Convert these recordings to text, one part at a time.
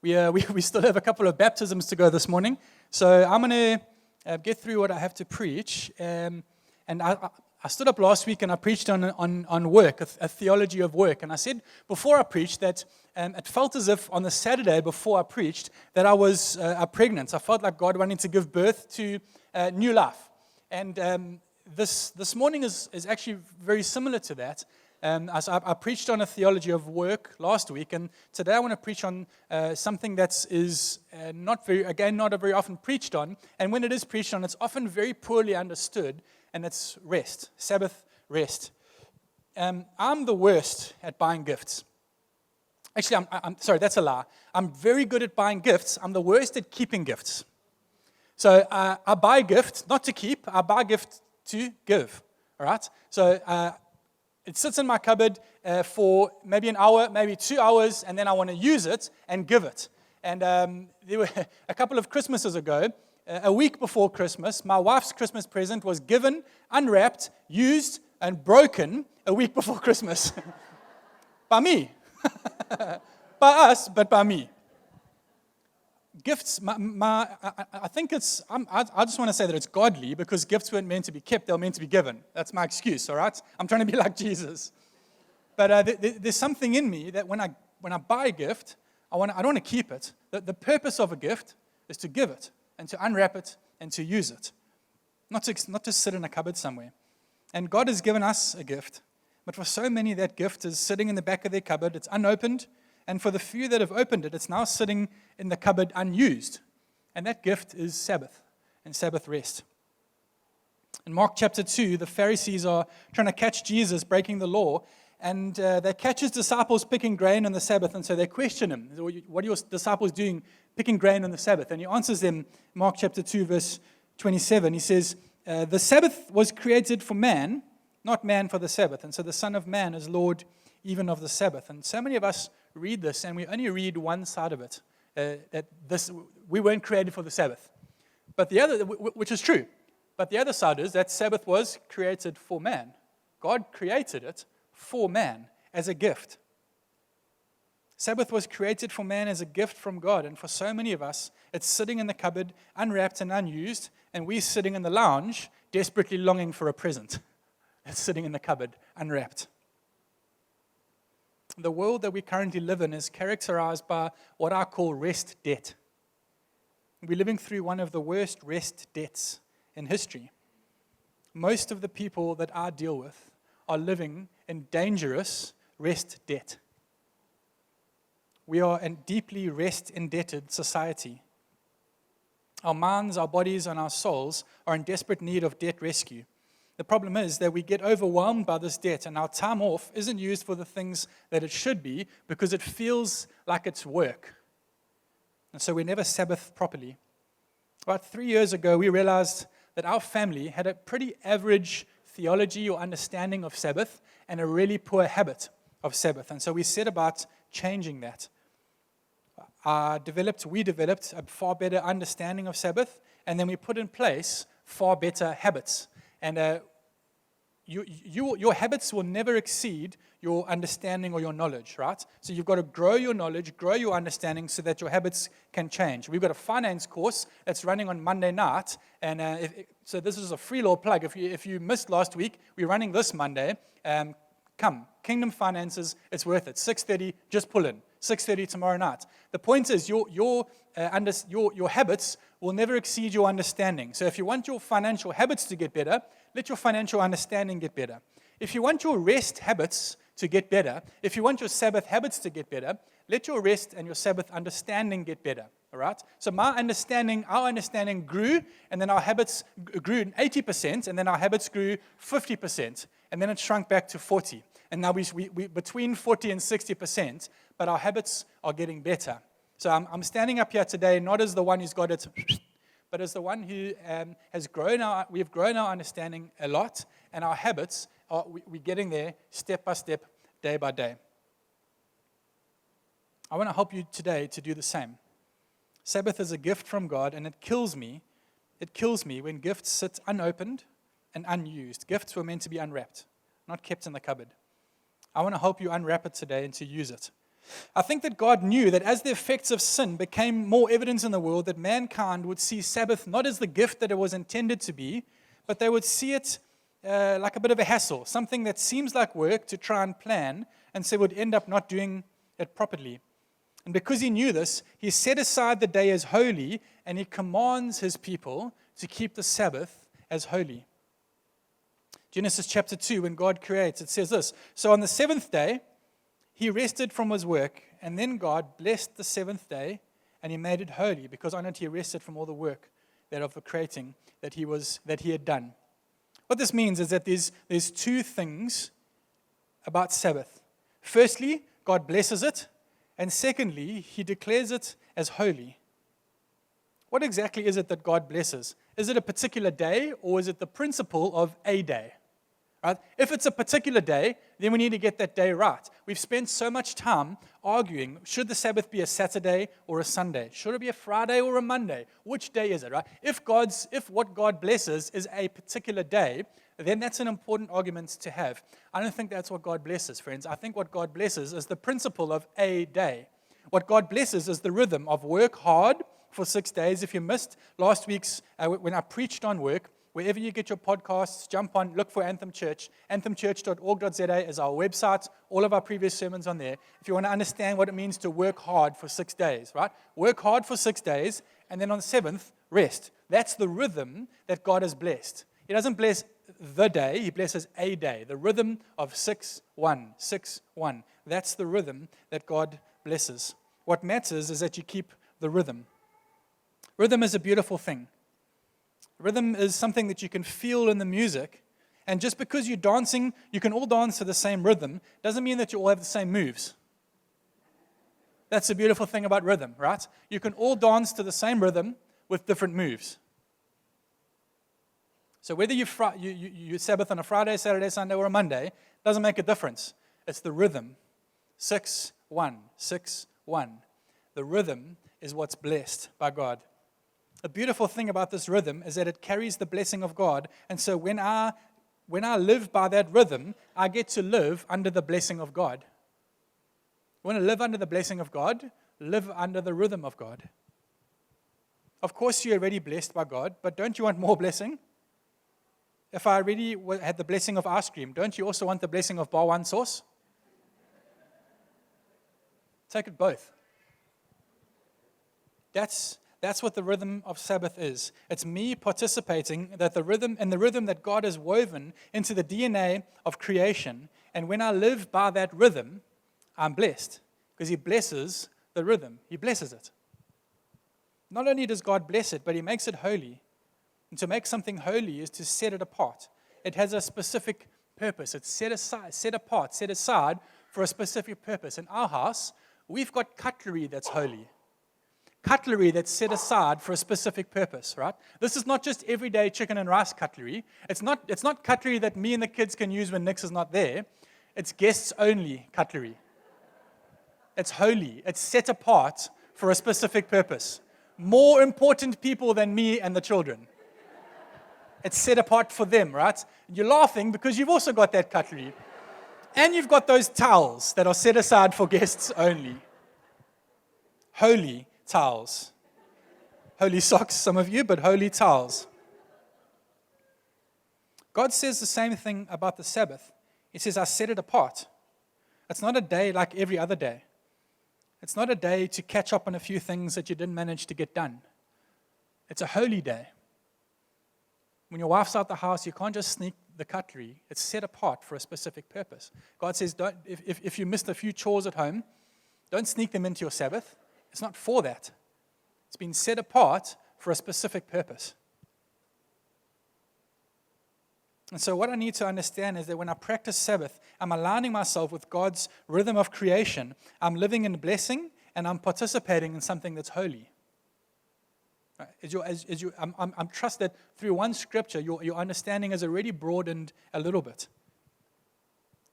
We still have a couple of baptisms to go this morning, so I'm going to get through what I have to preach. And I stood up last week and I preached on work, a theology of work. And I said before I preached that it felt as if on the Saturday before I preached that I was pregnant. I felt like God wanted to give birth to new life. And this morning is actually very similar to that. I preached on a theology of work last week, and today I want to preach on something that is not a very often preached on, and when it is preached on, it's often very poorly understood, and it's rest, Sabbath rest. I'm the worst at buying gifts. Actually, I'm sorry, that's a lie. I'm very good at buying gifts. I'm the worst at keeping gifts. So I buy a gift, not to keep, I buy a gift to give, all right? So it sits in my cupboard for maybe an hour, maybe 2 hours, and then I want to use it and give it. And there were a couple of Christmases ago, a week before Christmas, my wife's Christmas present was given, unwrapped, used, and broken a week before Christmas. By me. By us, but by me. Gifts, I think it's, I just want to say that it's godly because gifts weren't meant to be kept, they were meant to be given. That's my excuse, all right? I'm trying to be like Jesus. But there's something in me that when I buy a gift, I don't want to keep it. The purpose of a gift is to give it and to unwrap it and to use it, not to sit in a cupboard somewhere. And God has given us a gift, but for so many that gift is sitting in the back of their cupboard, it's unopened. And for the few that have opened it, it's now sitting in the cupboard unused. And that gift is Sabbath and Sabbath rest. In Mark chapter 2, the Pharisees are trying to catch Jesus breaking the law. And they catch his disciples picking grain on the Sabbath. And so they question him, what are your disciples doing picking grain on the Sabbath? And he answers them, Mark chapter 2, verse 27. He says, the Sabbath was created for man, not man for the Sabbath. And so the Son of Man is Lord even of the Sabbath. And so many of us read this, and we only read one side of it, that we weren't created for the Sabbath. But the other, which is true, but the other side is that Sabbath was created for man. God created it for man as a gift. Sabbath was created for man as a gift from God, and for so many of us, it's sitting in the cupboard, unwrapped and unused, and we're sitting in the lounge, desperately longing for a present. It's sitting in the cupboard, unwrapped. The world that we currently live in is characterized by what I call rest debt. We're living through one of the worst rest debts in history. Most of the people that I deal with are living in dangerous rest debt. We are a deeply rest-indebted society. Our minds, our bodies, and our souls are in desperate need of debt rescue. The problem is that we get overwhelmed by this debt, and our time off isn't used for the things that it should be because it feels like it's work. And so we never Sabbath properly. About 3 years ago, we realized that our family had a pretty average theology or understanding of Sabbath and a really poor habit of Sabbath. And so we set about changing that. We developed a far better understanding of Sabbath, and then we put in place far better habits. And your habits will never exceed your understanding or your knowledge, right? So you've got to grow your knowledge, grow your understanding so that your habits can change. We've got a finance course that's running on Monday night, and so this is a free law plug. If you missed last week, we're running this Monday. Come, Kingdom Finances, it's worth it. 6:30, just pull in. 6:30 tomorrow night. The point is your habits will never exceed your understanding. So if you want your financial habits to get better, let your financial understanding get better. If you want your rest habits to get better, if you want your Sabbath habits to get better, let your rest and your Sabbath understanding get better. All right? So our understanding grew, and then our habits grew 80%, and then our habits grew 50%, and then it shrunk back to 40%. And now we between 40 and 60%, but our habits are getting better. So I'm standing up here today not as the one who's got it, but as the one who we've grown our understanding a lot, and our habits, we're getting there step by step, day by day. I want to help you today to do the same. Sabbath is a gift from God, and it kills me when gifts sit unopened and unused. Gifts were meant to be unwrapped, not kept in the cupboard. I want to help you unwrap it today and to use it. I think that God knew that as the effects of sin became more evident in the world, that mankind would see Sabbath not as the gift that it was intended to be, but they would see it like a bit of a hassle, something that seems like work to try and plan, and so would end up not doing it properly. And because he knew this, he set aside the day as holy, and he commands his people to keep the Sabbath as holy. Genesis chapter 2, when God creates, it says this: "So on the seventh day, he rested from his work, and then God blessed the seventh day, and he made it holy, because on it he rested from all the work that of the creating that he had done." What this means is that there's two things about Sabbath. Firstly, God blesses it, and secondly, he declares it as holy. What exactly is it that God blesses? Is it a particular day, or is it the principle of a day? Right? If it's a particular day, then we need to get that day right. We've spent so much time arguing, should the Sabbath be a Saturday or a Sunday? Should it be a Friday or a Monday? Which day is it, right? If what God blesses is a particular day, then that's an important argument to have. I don't think that's what God blesses, friends. I think what God blesses is the principle of a day. What God blesses is the rhythm of work hard for 6 days. If you missed last week's, when I preached on work, wherever you get your podcasts, jump on, look for Anthem Church. anthemchurch.org.za is our website. All of our previous sermons on there. If you want to understand what it means to work hard for 6 days, right? Work hard for 6 days, and then on the seventh, rest. That's the rhythm that God has blessed. He doesn't bless the day, he blesses a day. The rhythm of 6-1, 6-1. That's the rhythm that God blesses. What matters is that you keep the rhythm. Rhythm is a beautiful thing. Rhythm is something that you can feel in the music. And just because you're dancing, you can all dance to the same rhythm, doesn't mean that you all have the same moves. That's the beautiful thing about rhythm, right? You can all dance to the same rhythm with different moves. So whether you Sabbath on a Friday, Saturday, Sunday, or a Monday, doesn't make a difference. It's the rhythm. 6-1, 6-1. The rhythm is what's blessed by God. The beautiful thing about this rhythm is that it carries the blessing of God. And so when I live by that rhythm, I get to live under the blessing of God. You want to live under the blessing of God? Live under the rhythm of God. Of course, you're already blessed by God, but don't you want more blessing? If I already had the blessing of ice cream, don't you also want the blessing of bar one sauce? Take it both. That's what the rhythm of Sabbath is. It's me participating that the rhythm that God has woven into the DNA of creation. And when I live by that rhythm, I'm blessed because he blesses the rhythm. He blesses it. Not only does God bless it, but he makes it holy. And to make something holy is to set it apart. It has a specific purpose. It's set aside, set apart, set aside for a specific purpose. In our house, we've got cutlery that's holy. Cutlery that's set aside for a specific purpose, right? This is not just everyday chicken and rice cutlery. It's not cutlery that me and the kids can use when Nix is not there. It's guests only cutlery. It's holy. It's set apart for a specific purpose. More important people than me and the children. It's set apart for them, right? You're laughing because you've also got that cutlery. And you've got those towels that are set aside for guests only. Holy towels. Holy socks, some of you, but holy towels. God says the same thing about the Sabbath. He says, I set it apart. It's not a day like every other day. It's not a day to catch up on a few things that you didn't manage to get done. It's a holy day. When your wife's out the house, you can't just sneak the cutlery. It's set apart for a specific purpose. God says, if you missed a few chores at home, don't sneak them into your Sabbath. It's not for that. It's been set apart for a specific purpose. And so what I need to understand is that when I practice Sabbath, I'm aligning myself with God's rhythm of creation. I'm living in blessing, and I'm participating in something that's holy. I'm trust that through one scripture, your understanding has already broadened a little bit.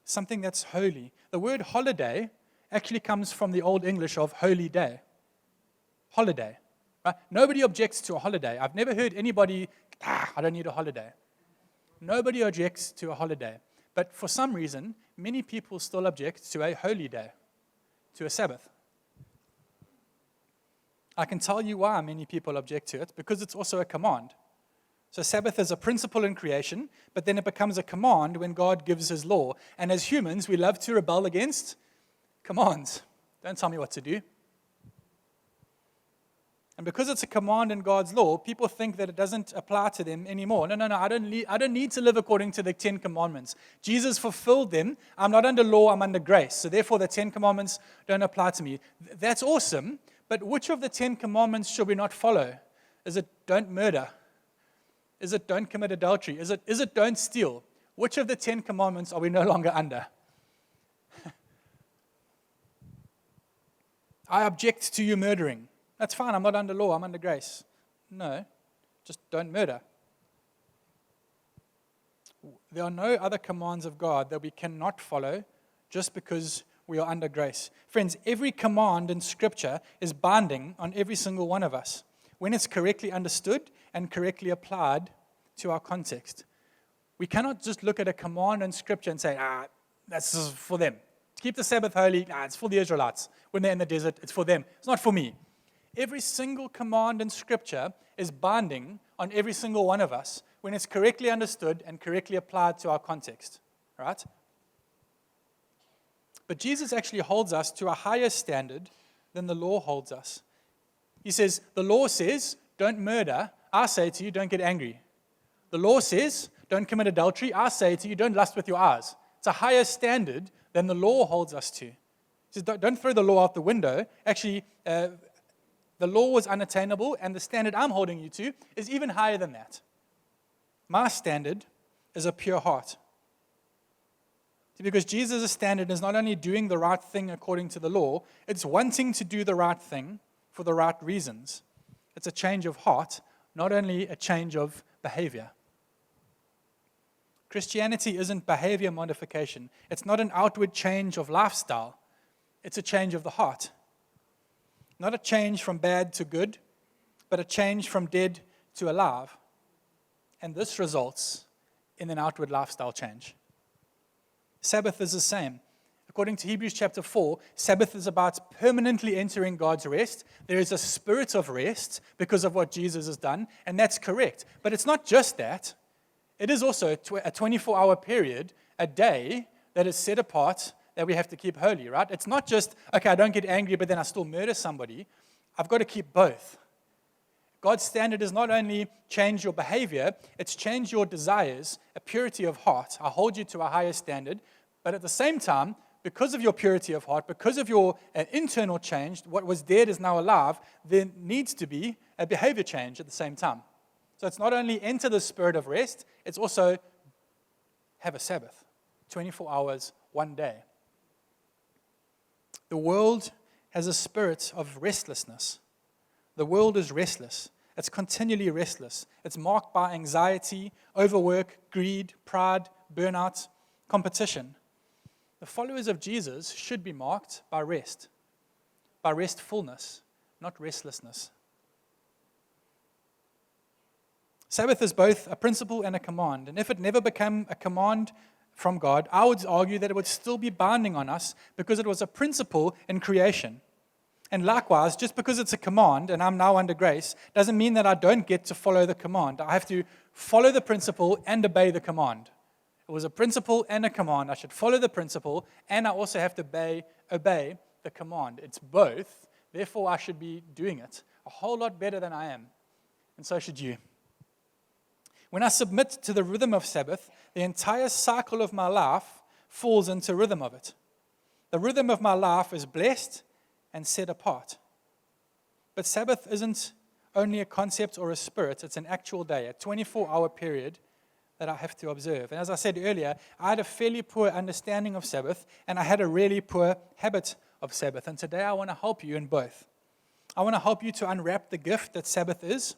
Something that's holy. The word holiday actually comes from the Old English of holy day. Holiday. Right? Nobody objects to a holiday. I've never heard anybody, I don't need a holiday. Nobody objects to a holiday. But for some reason, many people still object to a holy day. to a Sabbath. I can tell you why many people object to it, because it's also a command. So Sabbath is a principle in creation, but then it becomes a command when God gives his law. And as humans, we love to rebel against commands. Don't tell me what to do. And because it's a command in God's law, people think that it doesn't apply to them anymore. No, I don't need to live according to the 10 commandments. Jesus fulfilled them. I'm not under law, I'm under grace. So therefore, the 10 commandments don't apply to me. That's awesome, but which of the 10 commandments should we not follow? Is it don't murder? Is it don't commit adultery? Is it don't steal? Which of the 10 commandments are we no longer under? I object to you murdering. That's fine, I'm not under law, I'm under grace. No, just don't murder. There are no other commands of God that we cannot follow just because we are under grace. Friends, every command in Scripture is binding on every single one of us when it's correctly understood and correctly applied to our context. We cannot just look at a command in Scripture and say, that's for them. Keep the Sabbath holy, it's for the Israelites. When they're in the desert, it's for them. It's not for me. Every single command in Scripture is binding on every single one of us when it's correctly understood and correctly applied to our context. Right? But Jesus actually holds us to a higher standard than the law holds us. He says, the law says, don't murder. I say to you, don't get angry. The law says, don't commit adultery. I say to you, don't lust with your eyes. It's a higher standard than the law holds us to. He says, don't throw the law out the window. Actually, the law was unattainable, and the standard I'm holding you to is even higher than that. My standard is a pure heart. See, because Jesus' standard is not only doing the right thing according to the law, it's wanting to do the right thing for the right reasons. It's a change of heart, not only a change of behavior. Christianity isn't behavior modification. It's not an outward change of lifestyle. It's a change of the heart. Not a change from bad to good, but a change from dead to alive. And this results in an outward lifestyle change. Sabbath is the same. According to Hebrews chapter 4, Sabbath is about permanently entering God's rest. There is a spirit of rest because of what Jesus has done, and that's correct. But it's not just that. It is also a 24-hour period, a day that is set apart that we have to keep holy, right? It's not just, okay, I don't get angry, but then I still murder somebody. I've got to keep both. God's standard is not only change your behavior, it's change your desires, a purity of heart. I hold you to a higher standard, but at the same time, because of your purity of heart, because of your internal change, what was dead is now alive, there needs to be a behavior change at the same time. So it's not only enter the spirit of rest, it's also have a Sabbath, 24 hours, one day. The world has a spirit of restlessness. The world is restless. It's continually restless. It's marked by anxiety, overwork, greed, pride, burnout, competition. The followers of Jesus should be marked by restfulness, not restlessness. Sabbath is both a principle and a command. And if it never became a command from God, I would argue that it would still be binding on us because it was a principle in creation. And likewise, just because it's a command and I'm now under grace, doesn't mean that I don't get to follow the command. I have to follow the principle and obey the command. It was a principle and a command. I should follow the principle and I also have to obey the command. It's both. Therefore, I should be doing it a whole lot better than I am. And so should you. When I submit to the rhythm of Sabbath, the entire cycle of my life falls into rhythm of it. The rhythm of my life is blessed and set apart. But Sabbath isn't only a concept or a spirit, it's an actual day, a 24-hour period that I have to observe. And as I said earlier, I had a fairly poor understanding of Sabbath, and I had a really poor habit of Sabbath. And today I want to help you in both. I want to help you to unwrap the gift that Sabbath is,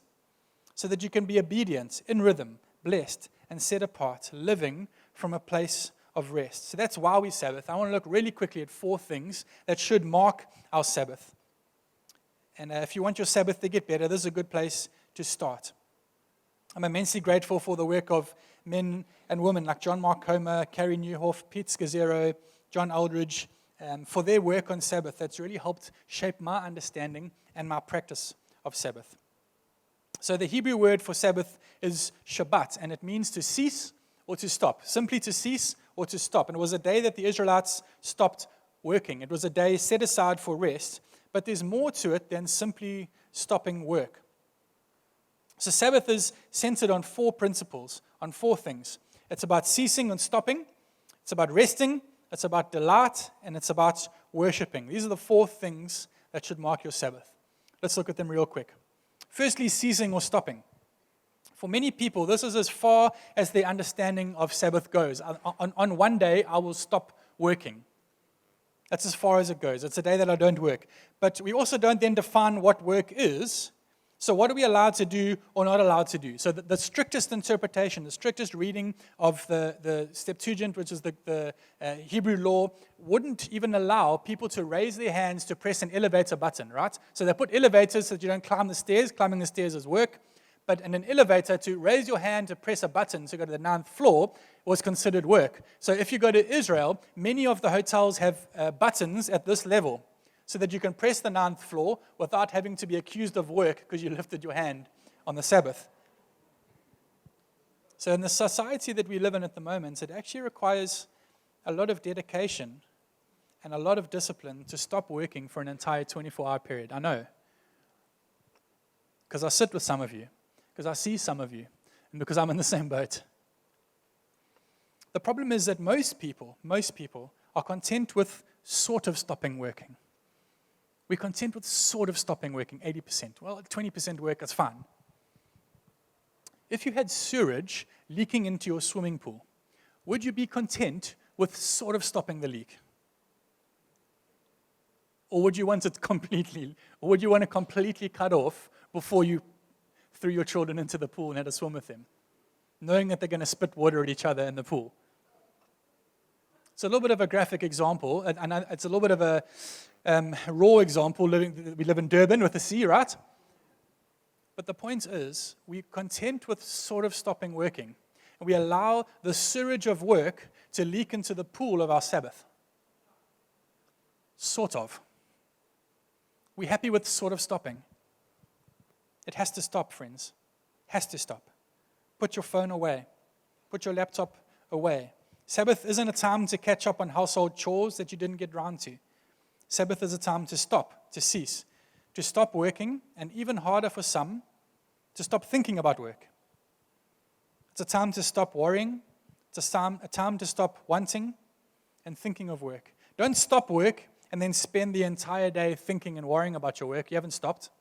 so that you can be obedient, in rhythm, blessed, and set apart, living from a place of rest. So that's why we Sabbath. I want to look really quickly at 4 things that should mark our Sabbath. And if you want your Sabbath to get better, this is a good place to start. I'm immensely grateful for the work of men and women like John Mark Comer, Carrie Newhoff, Pete Scazzero, John Aldridge, for their work on Sabbath that's really helped shape my understanding and my practice of Sabbath. So the Hebrew word for Sabbath is Shabbat, and it means to cease or to stop, simply to cease or to stop. And it was a day that the Israelites stopped working. It was a day set aside for rest, but there's more to it than simply stopping work. So Sabbath is centered on 4 principles, on 4 things. It's about ceasing and stopping, it's about resting, it's about delight, and it's about worshiping. These are the 4 things that should mark your Sabbath. Let's look at them real quick. Firstly, ceasing or stopping. For many people, this is as far as their understanding of Sabbath goes. On one day, I will stop working. That's as far as it goes. It's a day that I don't work. But we also don't then define what work is. So what are we allowed to do or not allowed to do? So the strictest interpretation, the strictest reading of the Septuagint, which is the Hebrew law, wouldn't even allow people to raise their hands to press an elevator button, right? So they put elevators so that you don't climb the stairs. Climbing the stairs is work. But in an elevator, to raise your hand to press a button to go to the 9th floor was considered work. So if you go to Israel, many of the hotels have buttons at this level, so that you can press the 9th floor without having to be accused of work because you lifted your hand on the Sabbath. So in the society that we live in at the moment, it actually requires a lot of dedication and a lot of discipline to stop working for an entire 24-hour period. I know. Because I sit with some of you, because I see some of you, and because I'm in the same boat. The problem is that most people are content with sort of stopping working. We're content with sort of stopping working, 80%. Well, 20% work, that's fine. If you had sewage leaking into your swimming pool, would you be content with sort of stopping the leak? Or would you want it completely, or would you want to completely cut off before you threw your children into the pool and had a swim with them, knowing that they're going to spit water at each other in the pool? It's a little bit of a graphic example, and it's a little bit of a raw example. We live in Durban with the sea, right? But the point is, we're content with sort of stopping working, and we allow the sewage of work to leak into the pool of our Sabbath. Sort of. We're happy with sort of stopping. It has to stop, friends. It has to stop. Put your phone away. Put your laptop away. Sabbath isn't a time to catch up on household chores that you didn't get round to. Sabbath is a time to stop, to cease, to stop working, and even harder for some, to stop thinking about work. It's a time to stop worrying. It's a time to stop wanting and thinking of work. Don't stop work and then spend the entire day thinking and worrying about your work. You haven't stopped.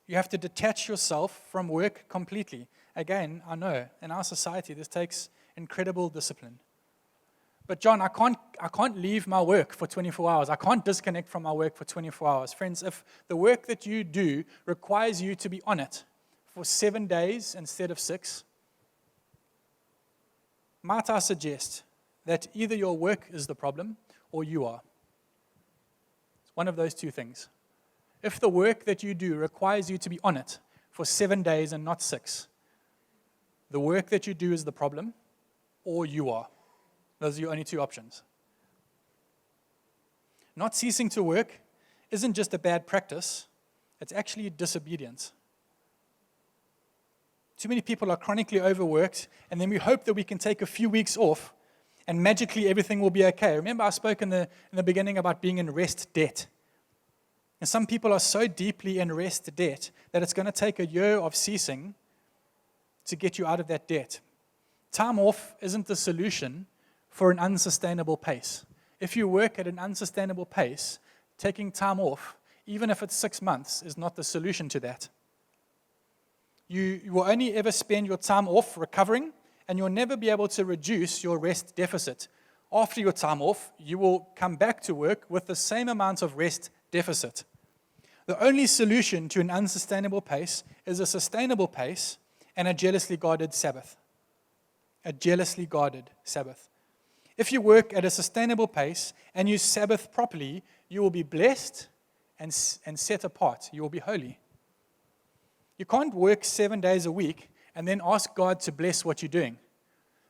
You have to detach yourself from work completely. Again, I know, in our society, this takes incredible discipline. But John, I can't leave my work for 24 hours. I can't disconnect from my work for 24 hours. Friends, if the work that you do requires you to be on it for 7 days instead of 6, might I suggest that either your work is the problem or you are. It's one of those two things. If the work that you do requires you to be on it for 7 days and not 6, the work that you do is the problem, or you are. Those are your only two options. Not ceasing to work isn't just a bad practice, it's actually disobedience. Too many people are chronically overworked, and then we hope that we can take a few weeks off, and magically everything will be okay. Remember I spoke in the beginning about being in rest debt. And some people are so deeply in rest debt that it's going to take a year of ceasing to get you out of that debt. Time off isn't the solution for an unsustainable pace. If you work at an unsustainable pace, taking time off, even if it's 6 months, is not the solution to that. You will only ever spend your time off recovering, and you'll never be able to reduce your rest deficit. After your time off, you will come back to work with the same amount of rest deficit. The only solution to an unsustainable pace is a sustainable pace and a jealously guarded Sabbath. A jealously guarded Sabbath. If you work at a sustainable pace and you Sabbath properly, you will be blessed and set apart. You will be holy. You can't work 7 days a week and then ask God to bless what you're doing,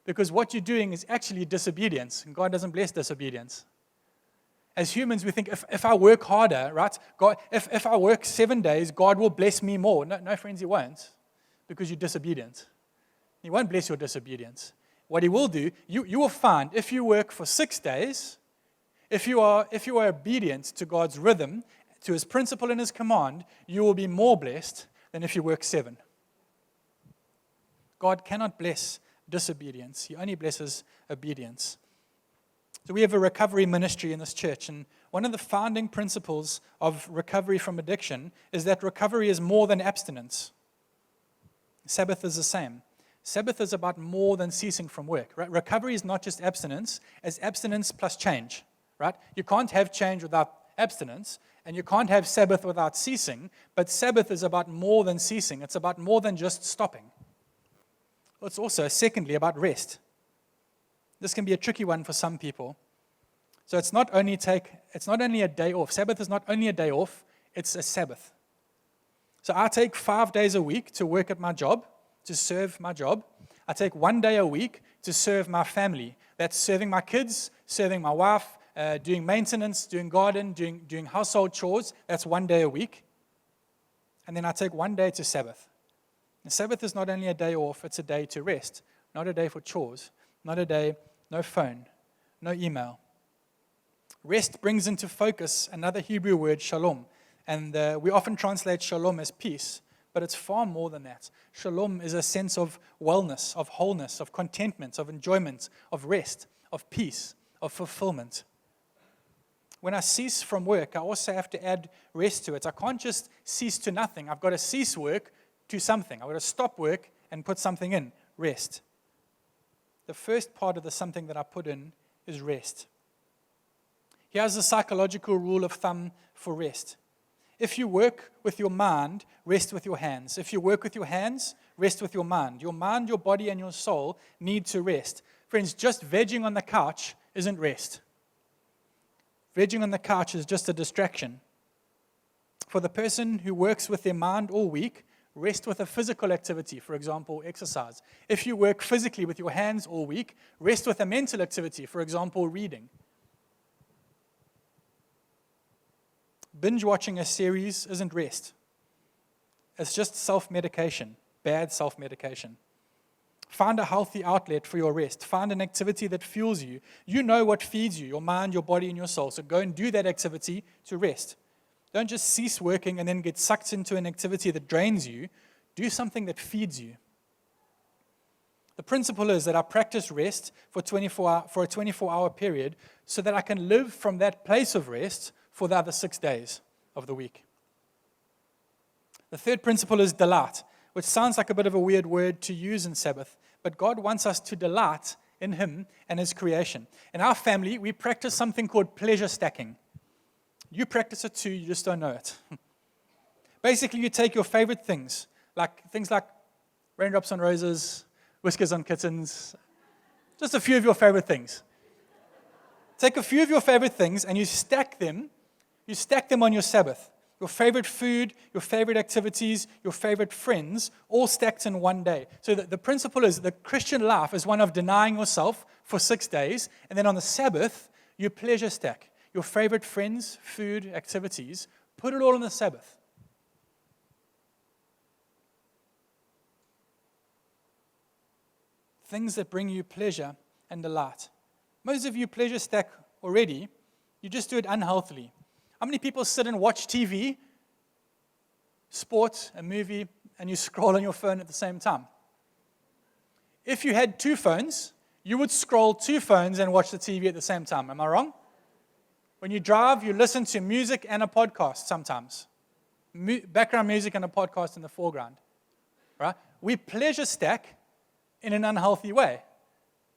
because what you're doing is actually disobedience, and God doesn't bless disobedience. As humans, we think if I work harder, right? God, if I work 7 days, God will bless me more. No, friends, He won't, because you're disobedient. He won't bless your disobedience. What He will do, you will find if you work for 6 days, if you are obedient to God's rhythm, to His principle and His command, you will be more blessed than if you work 7. God cannot bless disobedience. He only blesses obedience. So we have a recovery ministry in this church, and one of the founding principles of recovery from addiction is that recovery is more than abstinence. Sabbath is the same. Sabbath is about more than ceasing from work. Right? Recovery is not just abstinence, it's abstinence plus change. Right? You can't have change without abstinence, and you can't have Sabbath without ceasing, but Sabbath is about more than ceasing. It's about more than just stopping. It's also, secondly, about rest. This can be a tricky one for some people. So it's not only a day off. Sabbath is not only a day off, it's a Sabbath. So I take 5 days a week to work at my job, to serve my job. I take 1 day a week to serve my family. That's serving my kids, serving my wife, doing maintenance, doing garden, doing household chores. That's 1 day a week. And then I take 1 day to Sabbath. And Sabbath is not only a day off, it's a day to rest. Not a day for chores. Not a day, no phone, no email. Rest brings into focus another Hebrew word, shalom. And we often translate shalom as peace, but it's far more than that. Shalom is a sense of wellness, of wholeness, of contentment, of enjoyment, of rest, of peace, of fulfillment. When I cease from work, I also have to add rest to it. I can't just cease to nothing. I've got to cease work to something. I've got to stop work and put something in, rest. The first part of the something that I put in is rest. Here's the psychological rule of thumb for rest. If you work with your mind, rest with your hands. If you work with your hands, rest with your mind. Your mind, your body, and your soul need to rest. Friends, just vegging on the couch isn't rest. Vegging on the couch is just a distraction. For the person who works with their mind all week, rest with a physical activity, for example, exercise. If you work physically with your hands all week, rest with a mental activity, for example, reading. Binge watching a series isn't rest. It's just self-medication, bad self-medication. Find a healthy outlet for your rest. Find an activity that fuels you. You know what feeds you, your mind, your body, and your soul. So go and do that activity to rest. Don't just cease working and then get sucked into an activity that drains you. Do something that feeds you. The principle is that I practice rest for a 24-hour period so that I can live from that place of rest for the other 6 days of the week. The third principle is delight, which sounds like a bit of a weird word to use in Sabbath, but God wants us to delight in Him and His creation. In our family, we practice something called pleasure stacking. You practice it too, you just don't know it. Basically, you take your favorite things like raindrops on roses, whiskers on kittens, just a few of your favorite things. Take a few of your favorite things and you stack them on your Sabbath. Your favorite food, your favorite activities, your favorite friends, all stacked in 1 day. So the principle is the Christian life is one of denying yourself for 6 days, and then on the Sabbath, you pleasure stack. Your favorite friends, food, activities, put it all on the Sabbath. Things that bring you pleasure and delight. Most of you pleasure stack already, you just do it unhealthily. How many people sit and watch TV, sport, a movie, and you scroll on your phone at the same time? If you had 2 phones, you would scroll 2 phones and watch the TV at the same time. Am I wrong? When you drive, you listen to music and a podcast sometimes. Background music and a podcast in the foreground. Right? We pleasure stack in an unhealthy way.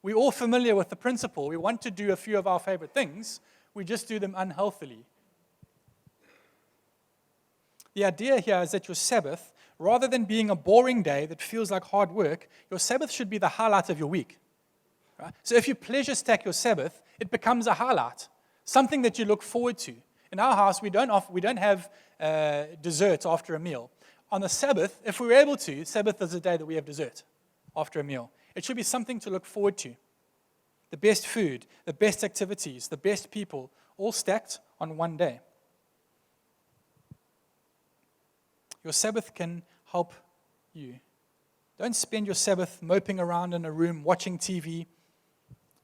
We're all familiar with the principle. We want to do a few of our favorite things. We just do them unhealthily. The idea here is that your Sabbath, rather than being a boring day that feels like hard work, your Sabbath should be the highlight of your week. Right? So if you pleasure stack your Sabbath, it becomes a highlight, something that you look forward to. In our house, we don't have dessert after a meal. On the Sabbath, if we were able to, Sabbath is the day that we have dessert after a meal. It should be something to look forward to. The best food, the best activities, the best people, all stacked on one day. Your Sabbath can help you. Don't spend your Sabbath moping around in a room watching TV.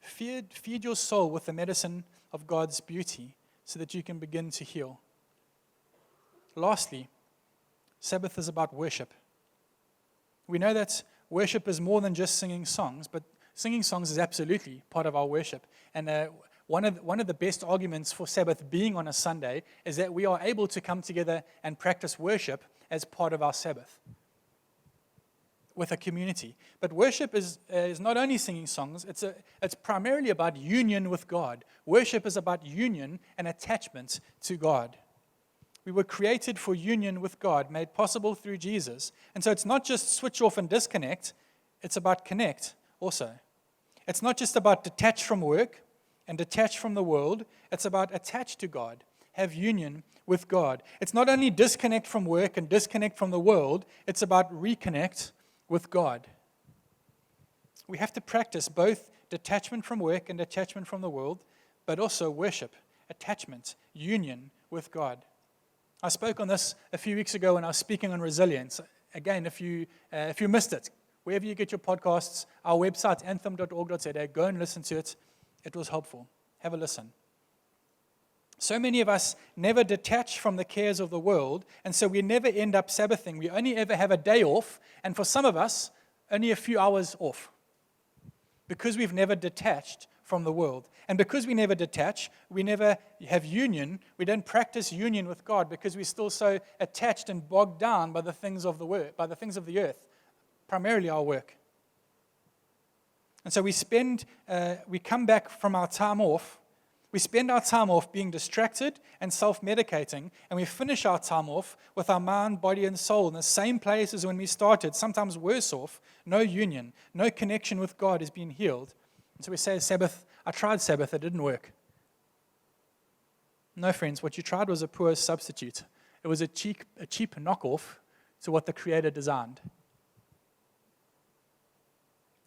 Feed your soul with the medicine of God's beauty so that you can begin to heal. Lastly, Sabbath is about worship. We know that worship is more than just singing songs, but singing songs is absolutely part of our worship. And one of the best arguments for Sabbath being on a Sunday is that we are able to come together and practice worship as part of our Sabbath with a community. But worship is not only singing songs, it's primarily about union with God. Worship is about union and attachment to God. We were created for union with God, made possible through Jesus. And so it's not just switch off and disconnect, it's about connect also. It's not just about detach from work and detach from the world, it's about attach to God, have union with God. It's not only disconnect from work and disconnect from the world, it's about reconnect with God. We have to practice both detachment from work and detachment from the world, but also worship, attachment, union with God. I spoke on this a few weeks ago when I was speaking on resilience. Again, if you missed it, wherever you get your podcasts, our website, anthem.org.za, go and listen to it. It was helpful. Have a listen. So many of us never detach from the cares of the world, and so we never end up Sabbathing. We only ever have a day off, and for some of us, only a few hours off, because we've never detached from the world. And because we never detach, we never have union, we don't practice union with God because we're still so attached and bogged down by the things of the world, by the things of the earth, primarily our work. And so we come back from our time off, we spend our time off being distracted and self-medicating, and we finish our time off with our mind, body, and soul in the same place as when we started, sometimes worse off, no union, no connection with God is being healed. And so we say, Sabbath, I tried Sabbath, it didn't work. No, friends, what you tried was a poor substitute. It was a cheap knockoff to what the Creator designed.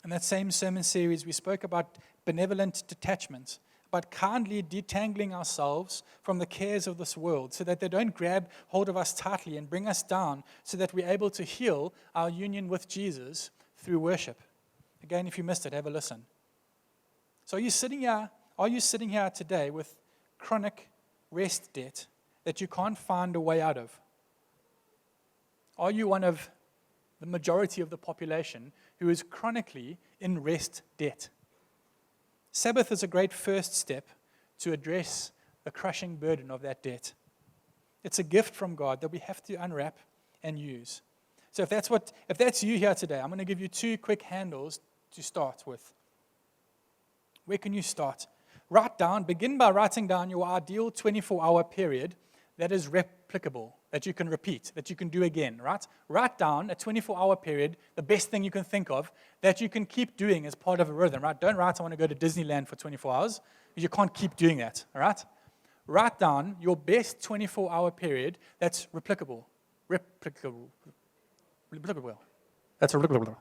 In that same sermon series, we spoke about benevolent detachment, about kindly detangling ourselves from the cares of this world so that they don't grab hold of us tightly and bring us down, so that we're able to heal our union with Jesus through worship. Again, if you missed it, have a listen. So are you sitting here today with chronic rest debt that you can't find a way out of? Are you one of the majority of the population who is chronically in rest debt? Sabbath is a great first step to address the crushing burden of that debt. It's a gift from God that we have to unwrap and use. So if that's you here today, I'm going to give you 2 quick handles to start with. Where can you start? Begin by writing down your ideal 24-hour period that is replicable, that you can repeat, that you can do again, right? Write down a 24-hour period, the best thing you can think of, that you can keep doing as part of a rhythm, right? Don't write, I want to go to Disneyland for 24 hours, because you can't keep doing that, all right? Write down your best 24-hour period that's replicable. That's replicable.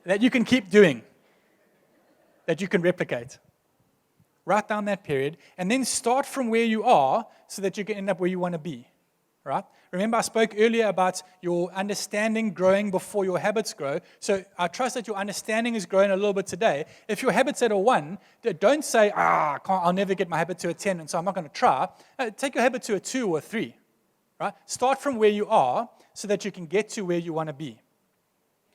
That you can keep doing, that you can replicate. Write down that period, and then start from where you are so that you can end up where you want to be, right? Remember, I spoke earlier about your understanding growing before your habits grow. So I trust that your understanding is growing a little bit today. If your habit's at a 1, don't say, I'll never get my habit to a 10, and so I'm not going to try. Take your habit to a 2 or a 3, right? Start from where you are so that you can get to where you want to be.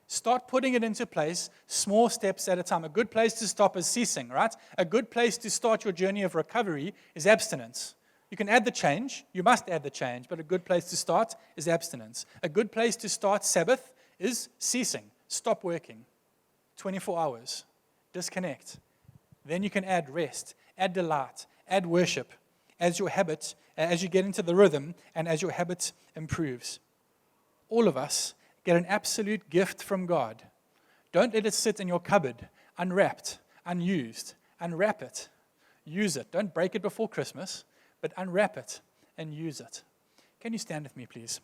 Start putting it into place, small steps at a time. A good place to stop is ceasing, right? A good place to start your journey of recovery is abstinence. You can add the change. You must add the change, but a good place to start is abstinence. A good place to start Sabbath is ceasing. Stop working. 24 hours. Disconnect. Then you can add rest, add delight, add worship as your habit, as you get into the rhythm and as your habit improves. All of us get an absolute gift from God. Don't let it sit in your cupboard, unwrapped, unused. Unwrap it. Use it. Don't break it before Christmas, but unwrap it and use it. Can you stand with me, please?